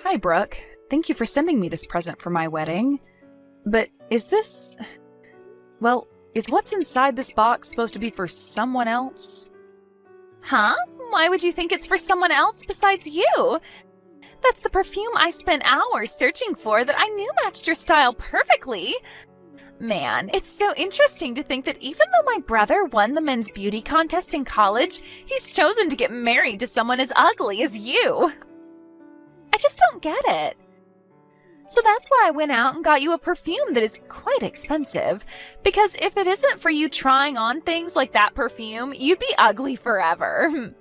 Hi, Brooke. Thank you for sending me this present for my wedding. But is this... Well, is what's inside this box supposed to be for someone else? Huh? Why would you think it's for someone else besides you? That's the perfume I spent hours searching for that I knew matched your style perfectly. Man, it's so interesting to think that even though my brother won the men's beauty contest in college, he's chosen to get married to someone as ugly as you. I just don't get it. So that's why I went out and got you a perfume that is quite expensive, because if it isn't for you trying on things like that perfume, you'd be ugly forever.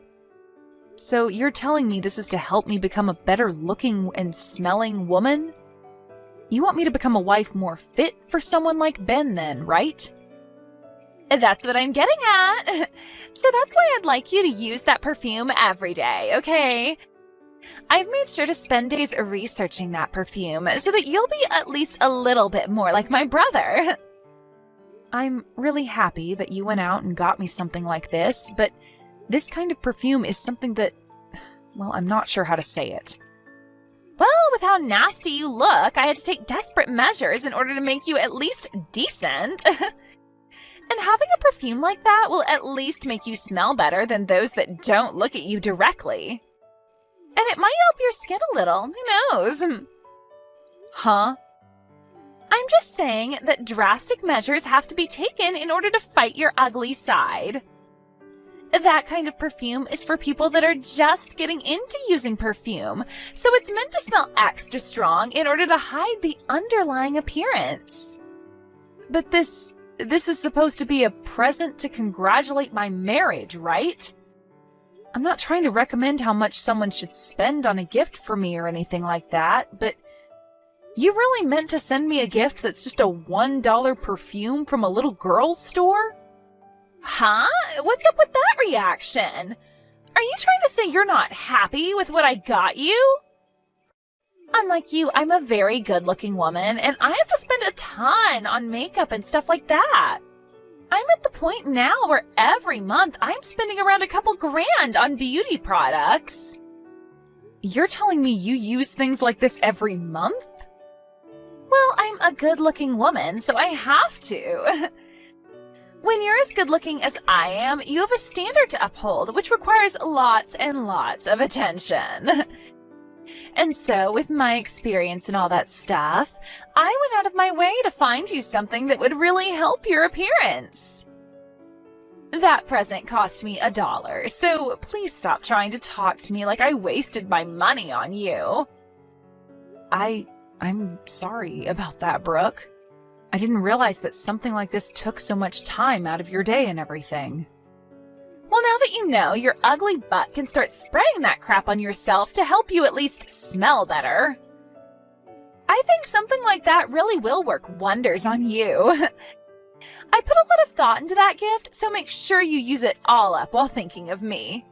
So you're telling me this is to help me become a better looking and smelling woman? You want me to become a wife more fit for someone like Ben then, right? That's what I'm getting at. So that's why I'd like you to use that perfume every day, okay? I've made sure to spend days researching that perfume so that you'll be at least a little bit more like my brother. I'm really happy that you went out and got me something like this, but this kind of perfume is something that, well, I'm not sure how to say it. Well, with how nasty you look, I had to take desperate measures in order to make you at least decent. And having a perfume like that will at least make you smell better than those that don't look at you directly. And it might help your skin a little, who knows? Huh? I'm just saying that drastic measures have to be taken in order to fight your ugly side. That kind of perfume is for people that are just getting into using perfume, so it's meant to smell extra strong in order to hide the underlying appearance. But this is supposed to be a present to congratulate my marriage, right? I'm not trying to recommend how much someone should spend on a gift for me or anything like that, but you really meant to send me a gift that's just a $1 perfume from a little girl's store? Huh? What's up with that reaction? Are you trying to say you're not happy with what I got you? Unlike you, I'm a very good-looking woman, and I have to spend a ton on makeup and stuff like that. I'm at the point now where every month I'm spending around a couple grand on beauty products. You're telling me you use things like this every month? Well, I'm a good-looking woman, so I have to. When you're as good-looking as I am, you have a standard to uphold, which requires lots and lots of attention. And so, with my experience and all that stuff, I went out of my way to find you something that would really help your appearance. That present cost me $1, so please stop trying to talk to me like I wasted my money on you. I'm sorry about that, Brooke. I didn't realize that something like this took so much time out of your day and everything. Well, now that you know, your ugly butt can start spraying that crap on yourself to help you at least smell better. I think something like that really will work wonders on you. I put a lot of thought into that gift, so make sure you use it all up while thinking of me.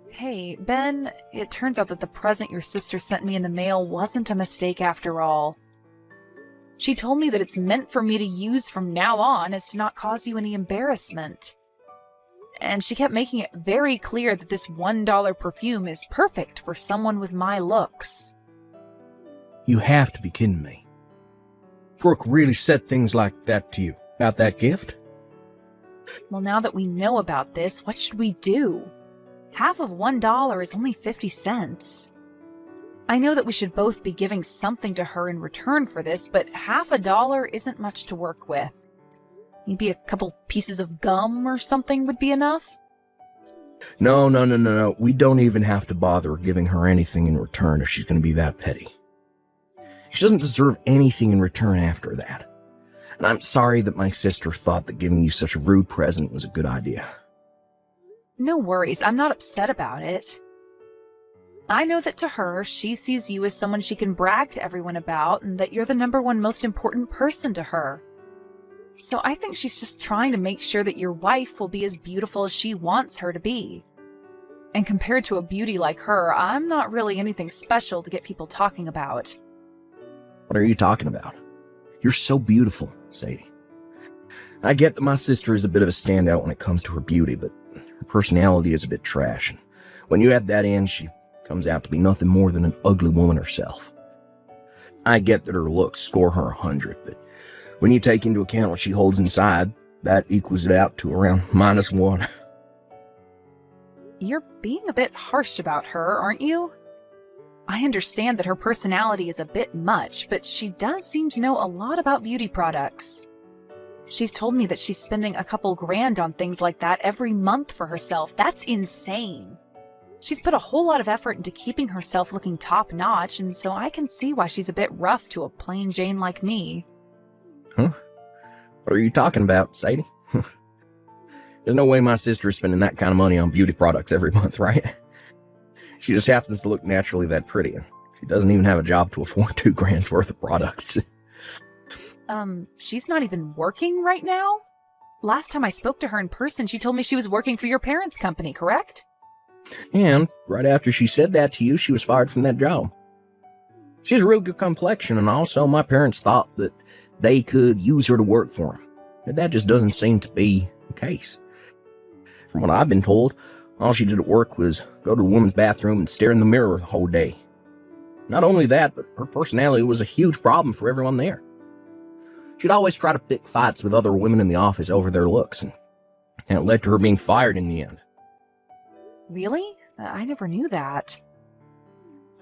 Hey, Ben, it turns out that the present your sister sent me in the mail wasn't a mistake after all. She told me that it's meant for me to use from now on as to not cause you any embarrassment. And she kept making it very clear that this $1 perfume is perfect for someone with my looks. You have to be kidding me. Brooke really said things like that to you about that gift? Well, now that we know about this, what should we do? Half of $1 is only 50 cents. I know that we should both be giving something to her in return for this, but half $1 isn't much to work with. Maybe a couple pieces of gum or something would be enough? No. We don't even have to bother giving her anything in return if she's going to be that petty. She doesn't deserve anything in return after that. And I'm sorry that my sister thought that giving you such a rude present was a good idea. No worries, I'm not upset about it. I know that to her, she sees you as someone she can brag to everyone about, and that you're the #1 most important person to her. So I think she's just trying to make sure that your wife will be as beautiful as she wants her to be. And compared to a beauty like her, I'm not really anything special to get people talking about. What are you talking about? You're so beautiful, Sadie. I get that my sister is a bit of a standout when it comes to her beauty, but Her personality is a bit trash, and when you add that in, she comes out to be nothing more than an ugly woman herself. I get that her looks score her 100, but when you take into account what she holds inside, that equals it out to around -1. You're being a bit harsh about her, aren't you? I understand that her personality is a bit much, but she does seem to know a lot about beauty products. She's told me that she's spending a couple grand on things like that every month for herself. That's insane. She's put a whole lot of effort into keeping herself looking top-notch, and so I can see why she's a bit rough to a plain Jane like me. Huh? What are you talking about, Sadie? There's no way my sister is spending that kind of money on beauty products every month, right? She just happens to look naturally that pretty, and she doesn't even have a job to afford 2 grand's worth of products. She's not even working right now? Last time I spoke to her in person, she told me she was working for your parents' company, correct? And right after she said that to you, she was fired from that job. She has a real good complexion, and also my parents thought that they could use her to work for them. But that just doesn't seem to be the case. From what I've been told, all she did at work was go to the women's bathroom and stare in the mirror the whole day. Not only that, but her personality was a huge problem for everyone there. She'd always try to pick fights with other women in the office over their looks, and it led to her being fired in the end. Really? I never knew that.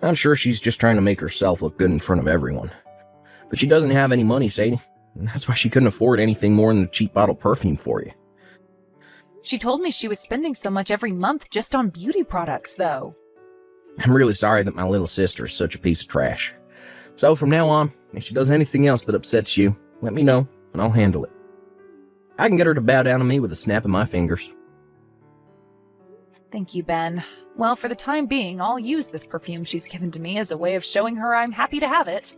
I'm sure she's just trying to make herself look good in front of everyone. But she doesn't have any money, Sadie, and that's why she couldn't afford anything more than a cheap bottle of perfume for you. She told me she was spending so much every month just on beauty products, though. I'm really sorry that my little sister is such a piece of trash. So from now on, if she does anything else that upsets you, let me know, and I'll handle it. I can get her to bow down to me with a snap of my fingers. Thank you, Ben. Well, for the time being, I'll use this perfume she's given to me as a way of showing her I'm happy to have it.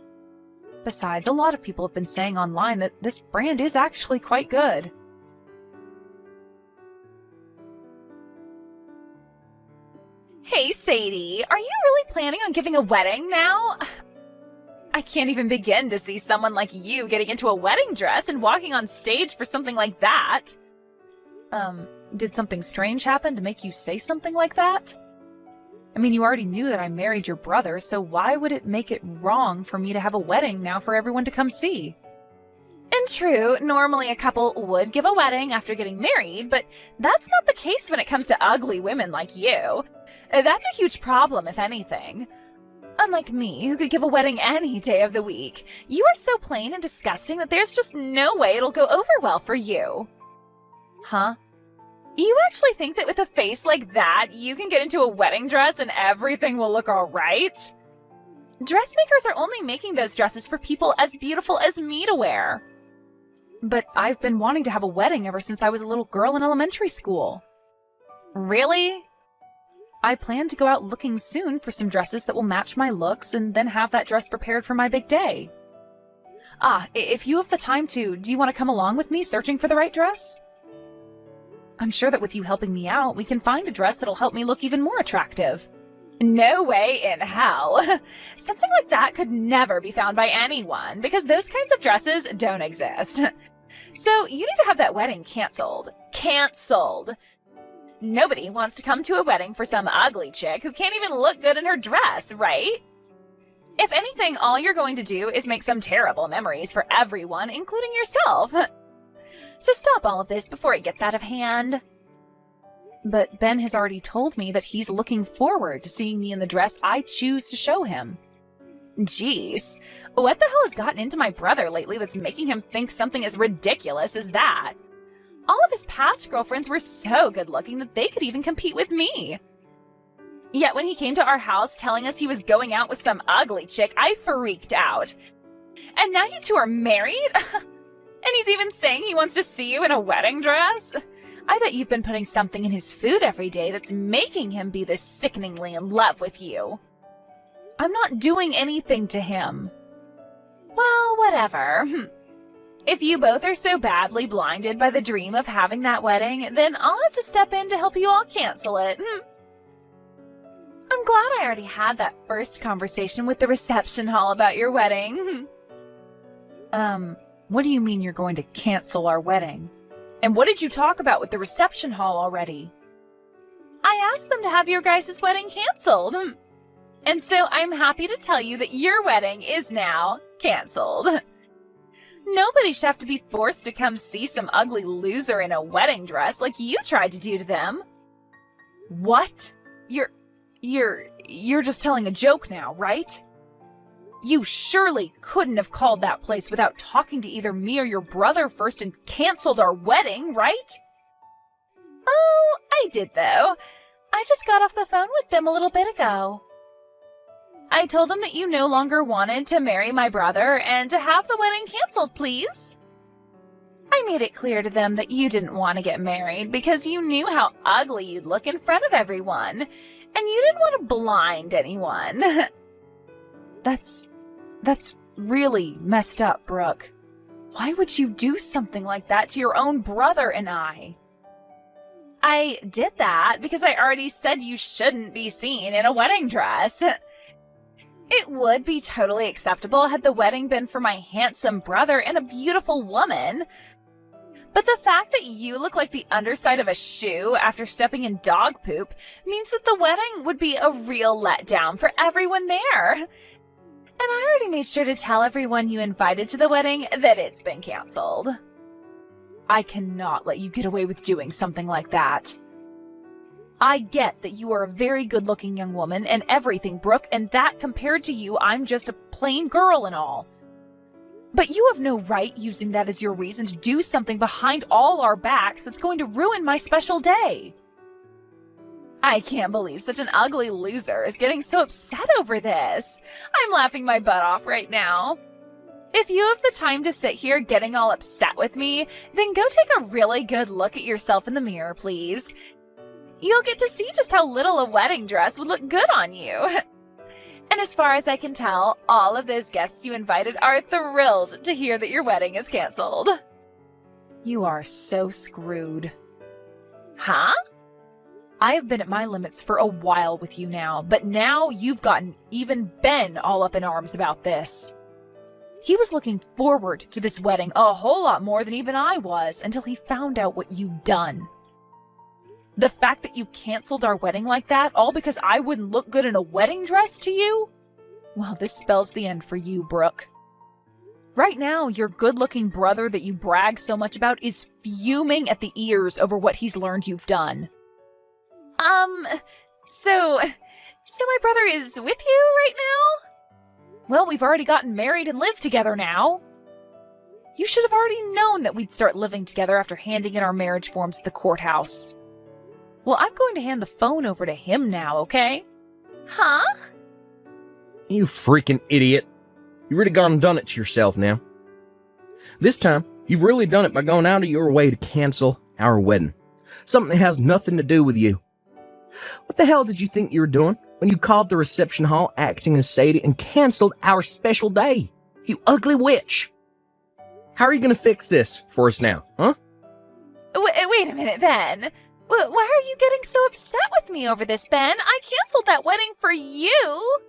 Besides, a lot of people have been saying online that this brand is actually quite good. Hey, Sadie, are you really planning on giving a wedding now? I can't even begin to see someone like you getting into a wedding dress and walking on stage for something like that. Did something strange happen to make you say something like that? I mean, you already knew that I married your brother, so why would it make it wrong for me to have a wedding now for everyone to come see? And true, normally a couple would give a wedding after getting married, but that's not the case when it comes to ugly women like you. That's a huge problem, if anything. Unlike me, who could give a wedding any day of the week, you are so plain and disgusting that there's just no way it'll go over well for you. Huh? You actually think that with a face like that, you can get into a wedding dress and everything will look alright? Dressmakers are only making those dresses for people as beautiful as me to wear. But I've been wanting to have a wedding ever since I was a little girl in elementary school. Really? I plan to go out looking soon for some dresses that will match my looks and then have that dress prepared for my big day. If you have the time to, do you want to come along with me searching for the right dress? I'm sure that with you helping me out, we can find a dress that'll help me look even more attractive. No way in hell. Something like that could never be found by anyone because those kinds of dresses don't exist. So you need to have that wedding canceled. Canceled. Nobody wants to come to a wedding for some ugly chick who can't even look good in her dress, right? If anything, all you're going to do is make some terrible memories for everyone, including yourself. So stop all of this before it gets out of hand. But Ben has already told me that he's looking forward to seeing me in the dress I choose to show him. Jeez, what the hell has gotten into my brother lately that's making him think something as ridiculous as that? All of his past girlfriends were so good looking that they could even compete with me. Yet when he came to our house telling us he was going out with some ugly chick, I freaked out. And now you two are married? And he's even saying he wants to see you in a wedding dress? I bet you've been putting something in his food every day that's making him be this sickeningly in love with you. I'm not doing anything to him. Well, whatever. If you both are so badly blinded by the dream of having that wedding, then I'll have to step in to help you all cancel it. I'm glad I already had that first conversation with the reception hall about your wedding. What do you mean you're going to cancel our wedding? And what did you talk about with the reception hall already? I asked them to have your guys' wedding canceled. And so I'm happy to tell you that your wedding is now canceled. Nobody should have to be forced to come see some ugly loser in a wedding dress like you tried to do to them. What? You're just telling a joke now, right? You surely couldn't have called that place without talking to either me or your brother first and canceled our wedding, right? Oh, I did though. I just got off the phone with them a little bit ago. I told them that you no longer wanted to marry my brother and to have the wedding canceled, please. I made it clear to them that you didn't want to get married because you knew how ugly you'd look in front of everyone, and you didn't want to blind anyone. That's really messed up, Brooke. Why would you do something like that to your own brother and I? I did that because I already said you shouldn't be seen in a wedding dress. It would be totally acceptable had the wedding been for my handsome brother and a beautiful woman. But the fact that you look like the underside of a shoe after stepping in dog poop means that the wedding would be a real letdown for everyone there. And I already made sure to tell everyone you invited to the wedding that it's been canceled. I cannot let you get away with doing something like that. I get that you are a very good-looking young woman and everything, Brooke, and that compared to you, I'm just a plain girl and all. But you have no right using that as your reason to do something behind all our backs that's going to ruin my special day. I can't believe such an ugly loser is getting so upset over this. I'm laughing my butt off right now. If you have the time to sit here getting all upset with me, then go take a really good look at yourself in the mirror, please. You'll get to see just how little a wedding dress would look good on you. And as far as I can tell, all of those guests you invited are thrilled to hear that your wedding is canceled. You are so screwed. Huh? I have been at my limits for a while with you now, but now you've gotten even Ben all up in arms about this. He was looking forward to this wedding a whole lot more than even I was until he found out what you'd done. The fact that you canceled our wedding like that, all because I wouldn't look good in a wedding dress to you? Well, this spells the end for you, Brooke. Right now, your good-looking brother that you brag so much about is fuming at the ears over what he's learned you've done. So my brother is with you right now? Well, we've already gotten married and live together now. You should have already known that we'd start living together after handing in our marriage forms at the courthouse. Well, I'm going to hand the phone over to him now, okay? Huh? You freaking idiot. You've really gone and done it to yourself now. This time, you've really done it by going out of your way to cancel our wedding. Something that has nothing to do with you. What the hell did you think you were doing when you called the reception hall acting as Sadie and canceled our special day? You ugly witch! How are you going to fix this for us now, huh? Wait a minute, Ben. Why are you getting so upset with me over this, Ben? I canceled that wedding for you.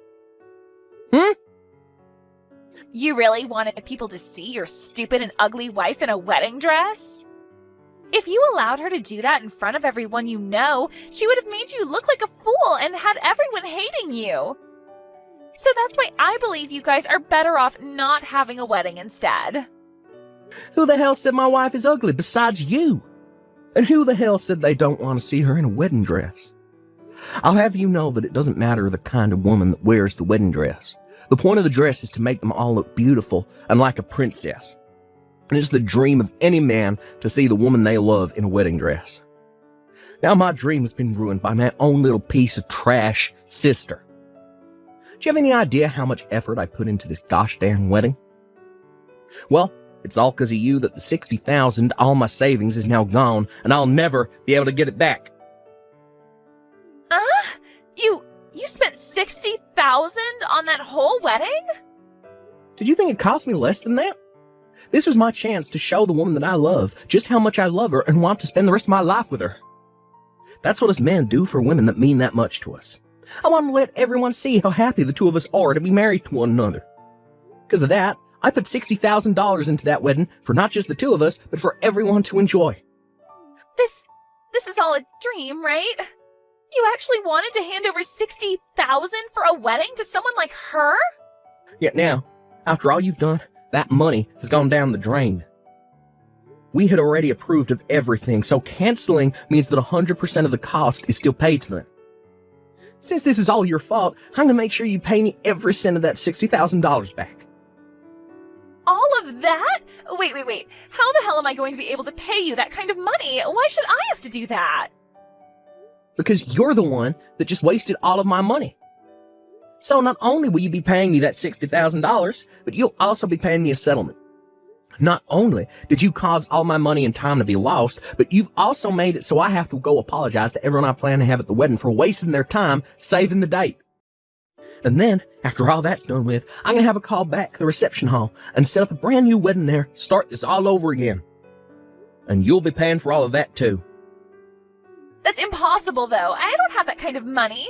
You really wanted people to see your stupid and ugly wife in a wedding dress? If you allowed her to do that in front of everyone you know, she would have made you look like a fool and had everyone hating you. So that's why I believe you guys are better off not having a wedding instead. Who the hell said my wife is ugly besides you? And who the hell said they don't want to see her in a wedding dress? I'll have you know that it doesn't matter the kind of woman that wears the wedding dress. The point of the dress is to make them all look beautiful and like a princess. And it's the dream of any man to see the woman they love in a wedding dress. Now my dream has been ruined by my own little piece of trash sister. Do you have any idea how much effort I put into this gosh damn wedding? Well, it's all because of you that the $60,000, all my savings, is now gone, and I'll never be able to get it back. You spent $60,000 on that whole wedding? Did you think it cost me less than that? This was my chance to show the woman that I love just how much I love her and want to spend the rest of my life with her. That's what us men do for women that mean that much to us. I want to let everyone see how happy the two of us are to be married to one another. Because of that, I put $60,000 into that wedding for not just the two of us, but for everyone to enjoy. This is all a dream, right? You actually wanted to hand over $60,000 for a wedding to someone like her? Yet now, after all you've done, that money has gone down the drain. We had already approved of everything, so canceling means that 100% of the cost is still paid to them. Since this is all your fault, I'm gonna make sure you pay me every cent of that $60,000 back. All of that? Wait. How the hell am I going to be able to pay you that kind of money? Why should I have to do that? Because you're the one that just wasted all of my money. So not only will you be paying me that $60,000, but you'll also be paying me a settlement. Not only did you cause all my money and time to be lost, but you've also made it so I have to go apologize to everyone I plan to have at the wedding for wasting their time saving the date. And then, after all that's done with, I'm going to have a call back to the reception hall and set up a brand new wedding there, start this all over again. And you'll be paying for all of that too. That's impossible, though. I don't have that kind of money.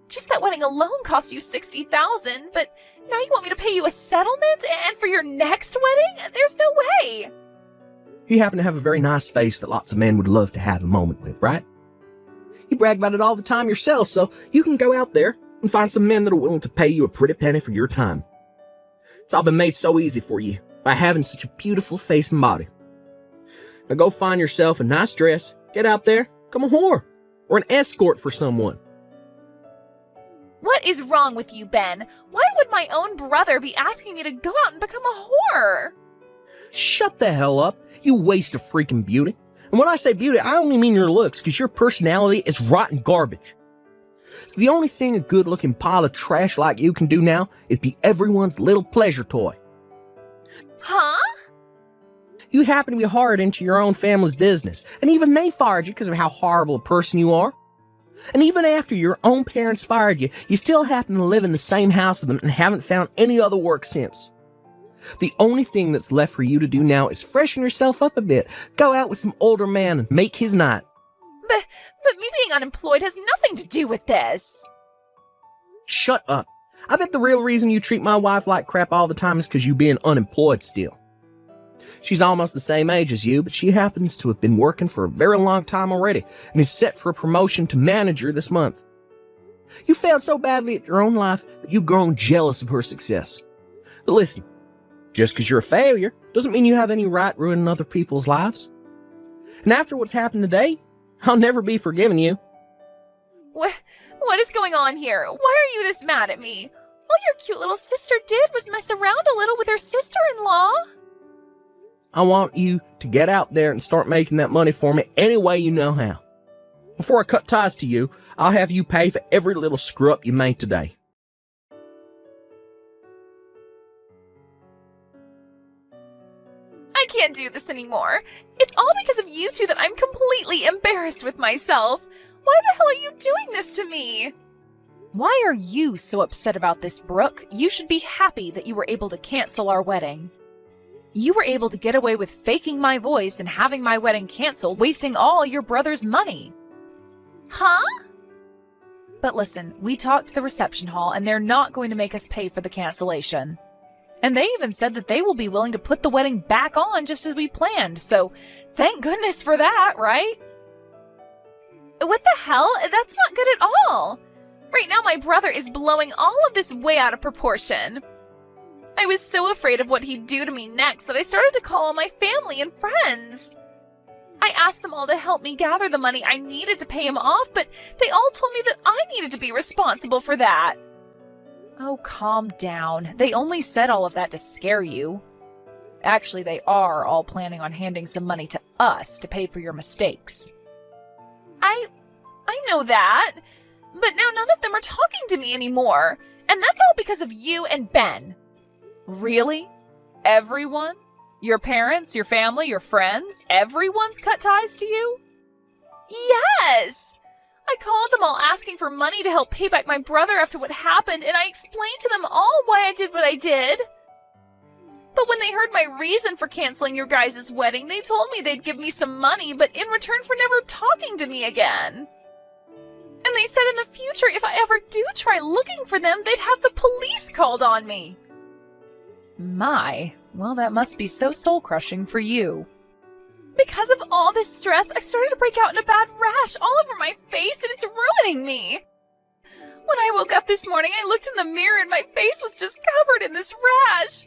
Just that wedding alone cost you $60,000, but now you want me to pay you a settlement and for your next wedding? There's no way. You happen to have a very nice face that lots of men would love to have a moment with, right? You brag about it all the time yourself, so you can go out there and find some men that are willing to pay you a pretty penny for your time. It's all been made so easy for you by having such a beautiful face and body. Now go find yourself a nice dress, get out there, become a whore, or an escort for someone. What is wrong with you, Ben? Why would my own brother be asking me to go out and become a whore? Shut the hell up, you waste of freaking beauty. And when I say beauty, I only mean your looks, because your personality is rotten garbage. So the only thing a good-looking pile of trash like you can do now is be everyone's little pleasure toy. Huh? You happen to be hired into your own family's business, and even they fired you because of how horrible a person you are. And even after your own parents fired you, you still happen to live in the same house with them and haven't found any other work since. The only thing that's left for you to do now is freshen yourself up a bit, go out with some older man and make his night. But me being unemployed has nothing to do with this. Shut up. I bet the real reason you treat my wife like crap all the time is because you being unemployed still. She's almost the same age as you, but she happens to have been working for a very long time already and is set for a promotion to manager this month. You failed so badly at your own life that you've grown jealous of her success. But listen, just because you're a failure doesn't mean you have any right ruining other people's lives. And after what's happened today, I'll never be forgiving you. What is going on here? Why are you this mad at me? All your cute little sister did was mess around a little with her sister-in-law. I want you to get out there and start making that money for me any way you know how. Before I cut ties to you, I'll have you pay for every little screw-up you made today. I can't do this anymore. It's all because of you two that I'm completely embarrassed with myself. Why the hell are you doing this to me? Why are you so upset about this, Brooke? You should be happy that you were able to cancel our wedding. You were able to get away with faking my voice and having my wedding canceled, wasting all your brother's money. Huh? But listen, we talked to the reception hall and they're not going to make us pay for the cancellation. And they even said that they will be willing to put the wedding back on just as we planned, so thank goodness for that, right? What the hell? That's not good at all. Right now my brother is blowing all of this way out of proportion. I was so afraid of what he'd do to me next that I started to call all my family and friends. I asked them all to help me gather the money I needed to pay him off, but they all told me that I needed to be responsible for that. Oh, calm down. They only said all of that to scare you. Actually, they are all planning on handing some money to us to pay for your mistakes. I know that, but now none of them are talking to me anymore, and that's all because of you and Ben. Really? Everyone? Your parents, your family, your friends? Everyone's cut ties to you? Yes! I called them all asking for money to help pay back my brother after what happened, and I explained to them all why I did what I did. But when they heard my reason for canceling your guys' wedding, they told me they'd give me some money, but in return for never talking to me again. And they said in the future, if I ever do try looking for them, they'd have the police called on me. My, well, that must be so soul-crushing for you. Because of all this stress, I've started to break out in a bad rash all over my face, and it's ruining me. When I woke up this morning, I looked in the mirror and my face was just covered in this rash.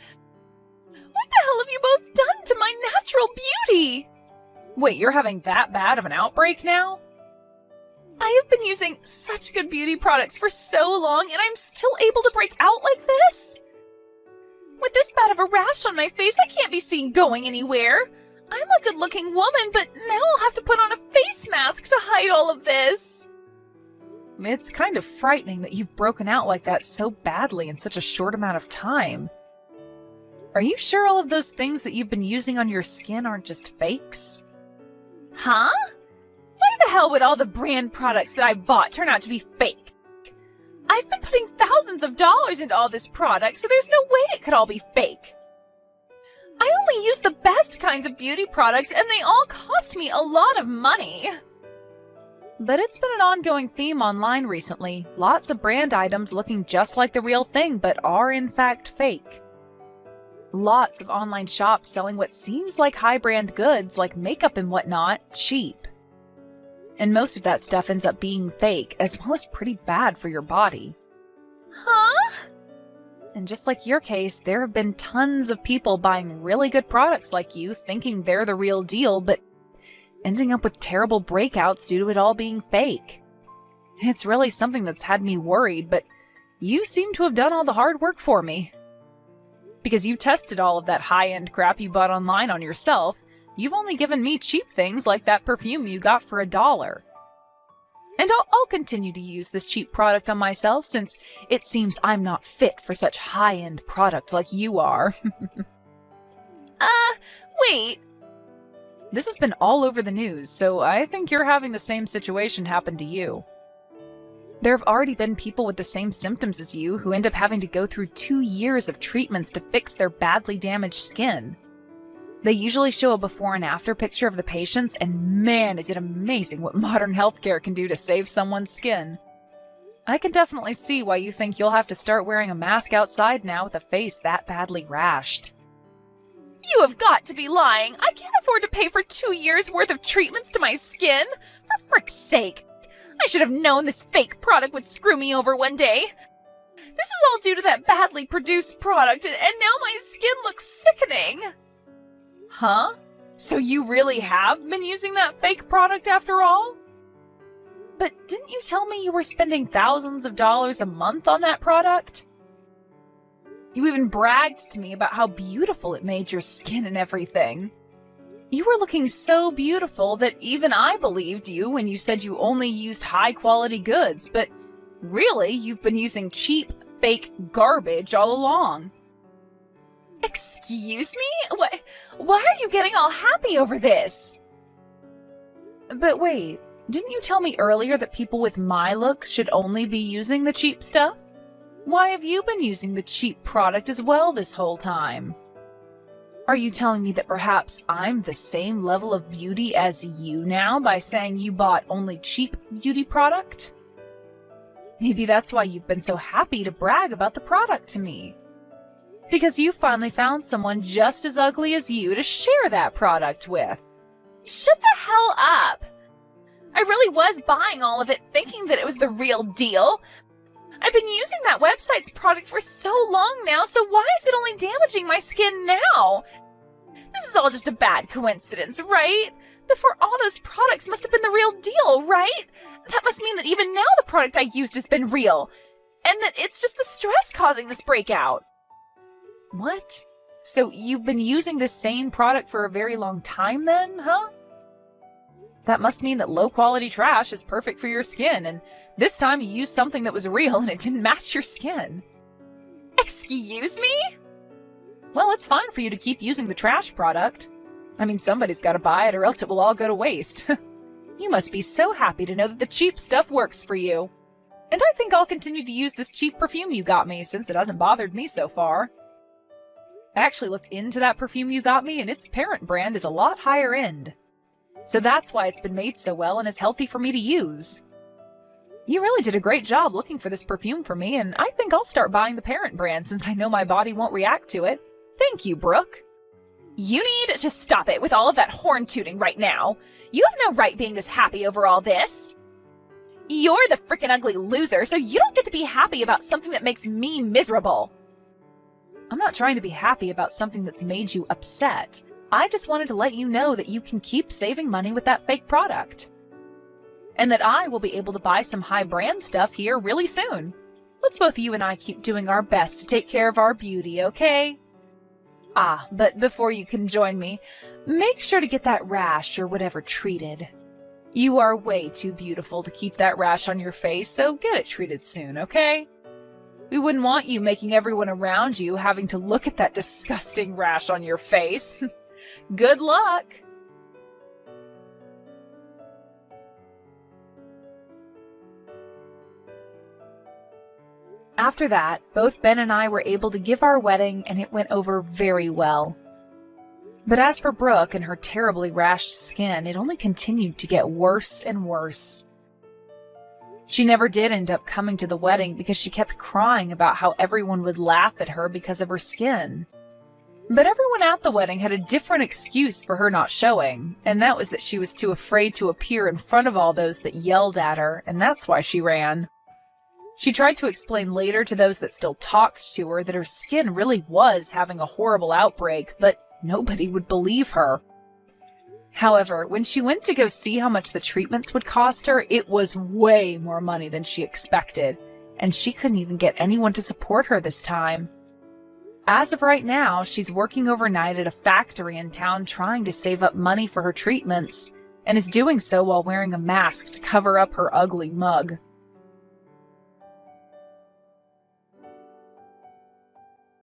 What the hell have you both done to my natural beauty? Wait, you're having that bad of an outbreak now? I have been using such good beauty products for so long, and I'm still able to break out like this? With this bad of a rash on my face, I can't be seen going anywhere. I'm a good-looking woman, but now I'll have to put on a face mask to hide all of this. It's kind of frightening that you've broken out like that so badly in such a short amount of time. Are you sure all of those things that you've been using on your skin aren't just fakes? Huh? Why the hell would all the brand products that I bought turn out to be fake? I've been putting thousands of dollars into all this product, so there's no way it could all be fake. I only use the best kinds of beauty products, and they all cost me a lot of money. But it's been an ongoing theme online recently. Lots of brand items looking just like the real thing, but are in fact fake. Lots of online shops selling what seems like high-brand goods, like makeup and whatnot, cheap. And most of that stuff ends up being fake, as well as pretty bad for your body. Huh? And just like your case, there have been tons of people buying really good products like you, thinking they're the real deal, but ending up with terrible breakouts due to it all being fake. It's really something that's had me worried, but you seem to have done all the hard work for me. Because you tested all of that high-end crap you bought online on yourself, you've only given me cheap things like that perfume you got for $1. And I'll continue to use this cheap product on myself since it seems I'm not fit for such high-end product like you are. Wait. This has been all over the news, so I think you're having the same situation happen to you. There have already been people with the same symptoms as you who end up having to go through 2 years of treatments to fix their badly damaged skin. They usually show a before and after picture of the patients, and man, is it amazing what modern healthcare can do to save someone's skin. I can definitely see why you think you'll have to start wearing a mask outside now with a face that badly rashed. You have got to be lying. I can't afford to pay for 2 years' worth of treatments to my skin. For frick's sake. I should have known this fake product would screw me over one day. This is all due to that badly produced product, and now my skin looks sickening. Huh? So you really have been using that fake product after all? But didn't you tell me you were spending thousands of dollars a month on that product? You even bragged to me about how beautiful it made your skin and everything. You were looking so beautiful that even I believed you when you said you only used high-quality goods, but really, you've been using cheap, fake garbage all along. Excuse me? Why are you getting all happy over this? But wait, didn't you tell me earlier that people with my looks should only be using the cheap stuff? Why have you been using the cheap product as well this whole time? Are you telling me that perhaps I'm the same level of beauty as you now by saying you bought only cheap beauty product? Maybe that's why you've been so happy to brag about the product to me. Because you finally found someone just as ugly as you to share that product with. Shut the hell up! I really was buying all of it thinking that it was the real deal. I've been using that website's product for so long now, so why is it only damaging my skin now? This is all just a bad coincidence, right? Before all those products must have been the real deal, right? That must mean that even now the product I used has been real, and that it's just the stress causing this breakout. What? So you've been using this same product for a very long time then, huh? That must mean that low-quality trash is perfect for your skin, and this time you used something that was real and it didn't match your skin. Excuse me? Well, it's fine for you to keep using the trash product. I mean, somebody's got to buy it or else it will all go to waste. You must be so happy to know that the cheap stuff works for you. And I think I'll continue to use this cheap perfume you got me since it hasn't bothered me so far. I actually looked into that perfume you got me and its parent brand is a lot higher end. So that's why it's been made so well and is healthy for me to use. You really did a great job looking for this perfume for me, and I think I'll start buying the parent brand since I know my body won't react to it. Thank you, Brooke. You need to stop it with all of that horn tooting right now. You have no right being this happy over all this. You're the frickin' ugly loser, so you don't get to be happy about something that makes me miserable. I'm not trying to be happy about something that's made you upset. I just wanted to let you know that you can keep saving money with that fake product. And that I will be able to buy some high brand stuff here really soon. Let's both you and I keep doing our best to take care of our beauty, okay? Ah, but before you can join me, make sure to get that rash or whatever treated. You are way too beautiful to keep that rash on your face, so get it treated soon, okay? We wouldn't want you making everyone around you having to look at that disgusting rash on your face. Good luck! After that, both Ben and I were able to give our wedding, and it went over very well. But as for Brooke and her terribly rashed skin, it only continued to get worse and worse. She never did end up coming to the wedding because she kept crying about how everyone would laugh at her because of her skin. But everyone at the wedding had a different excuse for her not showing, and that was that she was too afraid to appear in front of all those that yelled at her, and that's why she ran. She tried to explain later to those that still talked to her that her skin really was having a horrible outbreak, but nobody would believe her. However, when she went to go see how much the treatments would cost her, it was way more money than she expected, and she couldn't even get anyone to support her this time. As of right now, she's working overnight at a factory in town trying to save up money for her treatments, and is doing so while wearing a mask to cover up her ugly mug.